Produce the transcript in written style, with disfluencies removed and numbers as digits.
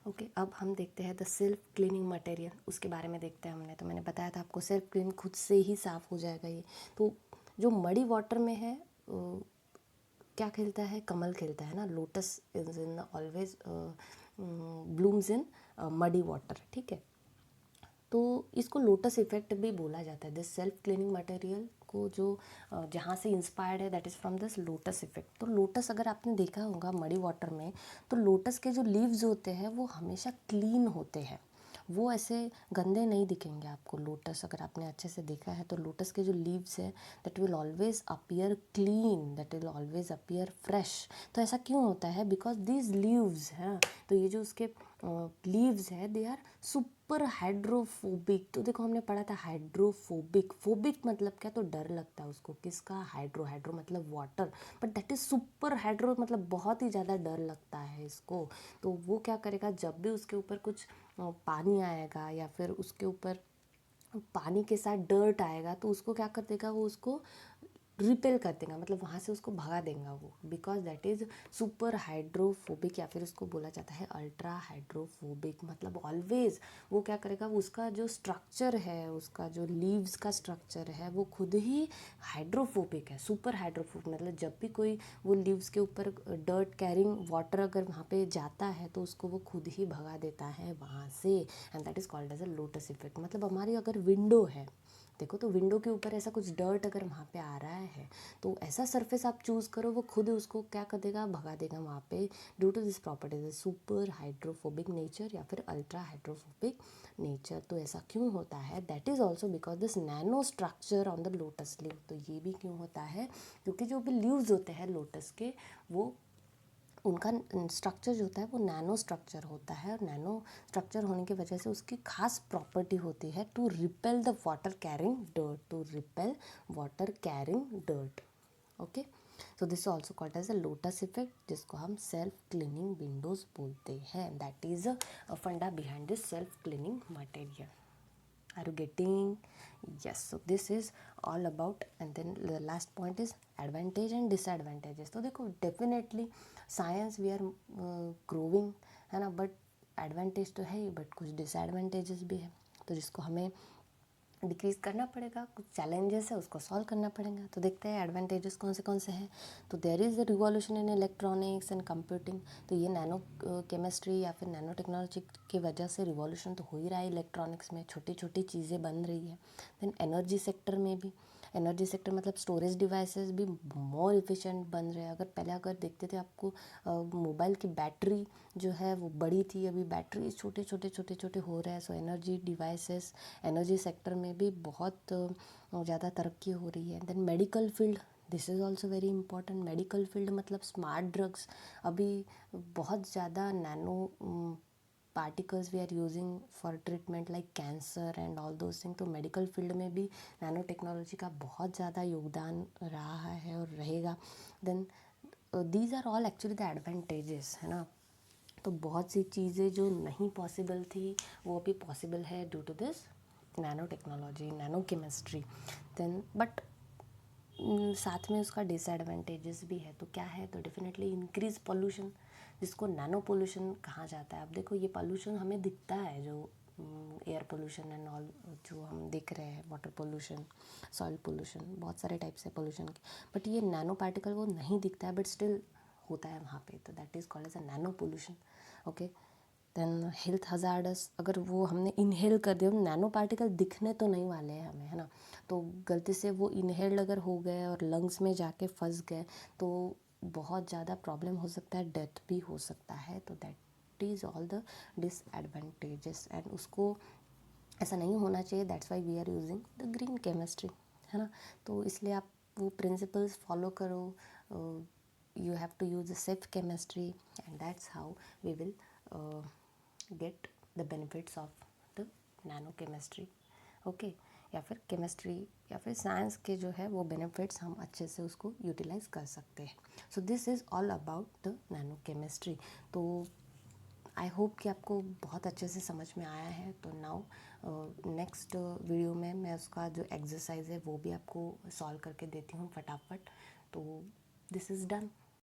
Okay, अब हम देखते हैं द सेल्फ क्लीनिंग मटेरियल, उसके बारे में देखते हैं हमने। तो मैंने बताया था आपको सेल्फ क्लीन खुद से ही साफ़ हो जाएगा ये। तो जो मडी वाटर में है क्या खिलता है, कमल खिलता है ना, lotus is in always blooms in muddy water, ठीक है। तो इसको लोटस इफेक्ट भी बोला जाता है। दिस सेल्फ क्लीनिंग मटेरियल को जो जहाँ से इंस्पायर्ड है that is from this lotus effect. तो लोटस अगर आपने देखा होगा मडी वाटर में, तो लोटस के जो लीव्स होते हैं वो हमेशा क्लीन होते हैं, वो ऐसे गंदे नहीं दिखेंगे आपको। लोटस अगर आपने अच्छे से देखा है तो लोटस के जो लीव्स है that will always appear clean, that will always appear fresh. तो ऐसा क्यों होता है? बिकॉज दीज लीव्स हैं, तो ये जो उसके लीव्स है दे आर सुपर हाइड्रोफोबिक। तो देखो हमने पढ़ा था हाइड्रोफोबिक, फोबिक मतलब क्या, तो डर लगता है उसको, किसका, हाइड्रो, हाइड्रो मतलब water, but that is super hydro मतलब बहुत ही ज़्यादा डर लगता है इसको। तो वो क्या करेगा, जब भी उसके ऊपर कुछ पानी आएगा या फिर उसके ऊपर पानी के साथ डर्ट आएगा तो उसको क्या कर देगा, वो उसको रिपेल कर देगा, मतलब वहाँ से उसको भगा देगा वो, because that is super hydrophobic, या फिर उसको बोला जाता है अल्ट्रा हाइड्रोफोबिक। मतलब ऑलवेज वो क्या करेगा, उसका जो स्ट्रक्चर है, उसका जो लीव्स का स्ट्रक्चर है वो खुद ही हाइड्रोफोबिक है, सुपर हाइड्रोफोबिक। मतलब जब भी कोई वो लीव्स के ऊपर डर्ट कैरिंग वाटर अगर वहाँ पे जाता है तो उसको वो खुद ही भगा देता है वहाँ से, and that is called as a lotus effect. मतलब हमारी अगर विंडो है, देखो तो विंडो के ऊपर ऐसा कुछ डर्ट अगर वहाँ पे आ रहा है तो ऐसा सरफेस आप चूज़ करो, वो खुद उसको क्या कर देगा, भगा देगा वहाँ पे, due to this properties super hydrophobic nature या फिर अल्ट्रा हाइड्रोफोबिक नेचर। तो ऐसा क्यों होता है, that is also because this nano structure on the lotus leave. तो ये भी क्यों होता है, क्योंकि जो भी लीव्स होते हैं लोटस के, वो उनका स्ट्रक्चर जो होता है वो नैनो स्ट्रक्चर होता है, और नैनो स्ट्रक्चर होने की वजह से उसकी खास प्रॉपर्टी होती है to repel the water carrying dirt, to repel water carrying dirt. Okay, so this also called as a lotus effect, जिसको हम सेल्फ क्लीनिंग विंडोज बोलते हैं। दैट इज अ फंडा behind this self cleaning material. Are you getting? Yes, so this is all about, and then the last point is advantage and disadvantages. तो देखो definitely science we are growing है ना, but advantage तो है ही, but कुछ disadvantages भी है, तो जिसको हमें डिक्रीज़ करना पड़ेगा, कुछ चैलेंजेस है उसको सॉल्व करना पड़ेगा। तो देखते हैं एडवांटेजेस कौन से हैं। तो there is the revolution in electronics and computing. तो ये नैनो केमिस्ट्री या फिर नैनो टेक्नोलॉजी की वजह से रिवॉल्यूशन तो हो ही रहा है इलेक्ट्रॉनिक्स में, छोटी छोटी चीज़ें बन रही है। देन एनर्जी सेक्टर में भी, एनर्जी सेक्टर मतलब स्टोरेज डिवाइसेस भी मोर इफ़िशिएंट बन रहे हैं। अगर देखते थे आपको मोबाइल की बैटरी जो है वो बड़ी थी, अभी बैटरी छोटे छोटे हो रहे हैं। So energy devices, energy sector में भी बहुत ज़्यादा तरक्की हो रही है। Then medical field, this is also very important. Medical field मतलब स्मार्ट ड्रग्स, अभी बहुत ज़्यादा nano particles we are using for treatment like cancer and all those thing. तो मेडिकल फील्ड में भी नैनो टेक्नोलॉजी का बहुत ज़्यादा योगदान रहा है और रहेगा। Then these are all actually the advantages, है ना। तो बहुत सी चीज़ें जो नहीं पॉसिबल थी वो अभी पॉसिबल है due to this nano technology, nano chemistry. Then but साथ में उसका डिसएडवांटेजेस भी है। तो क्या है, तो डेफिनेटली इंक्रीज पोल्यूशन, जिसको नैनो पोल्यूशन कहा जाता है। अब देखो ये पोल्यूशन हमें दिखता है, जो एयर पोल्यूशन एंड ऑल जो हम देख रहे हैं, वाटर पोल्यूशन, सॉइल पोल्यूशन, बहुत सारे टाइप्स है पोल्यूशन के, बट ये नैनो पार्टिकल वो नहीं दिखता है बट स्टिल होता है वहाँ पे, तो that is called as a nano pollution. Okay, then health hazards, अगर वो हमने इनहेल कर दिया, नैनो पार्टिकल दिखने तो नहीं वाले हैं हमें, है ना, तो गलती से वो इनहेल्ड अगर हो गए और लंग्स में जाके फंस गए तो बहुत ज़्यादा प्रॉब्लम हो सकता है, डेथ भी हो सकता है। तो that is all the disadvantages, and उसको ऐसा नहीं होना चाहिए। That's why we are using the green chemistry, है ना। तो इसलिए आप वो प्रिंसिपल्स फॉलो करो, you have to use the safe chemistry, and that's how we will get the benefits of the nano chemistry. Okay, या फिर केमिस्ट्री या फिर साइंस के जो है वो बेनिफिट्स हम अच्छे से उसको यूटिलाइज कर सकते हैं। So this is all about the nano chemistry. तो आई होप कि आपको बहुत अच्छे से समझ में आया है। तो नाउ नेक्स्ट वीडियो में मैं उसका जो एक्सरसाइज है वो भी आपको सॉल्व करके देती हूँ फटाफट। तो दिस इज़ डन।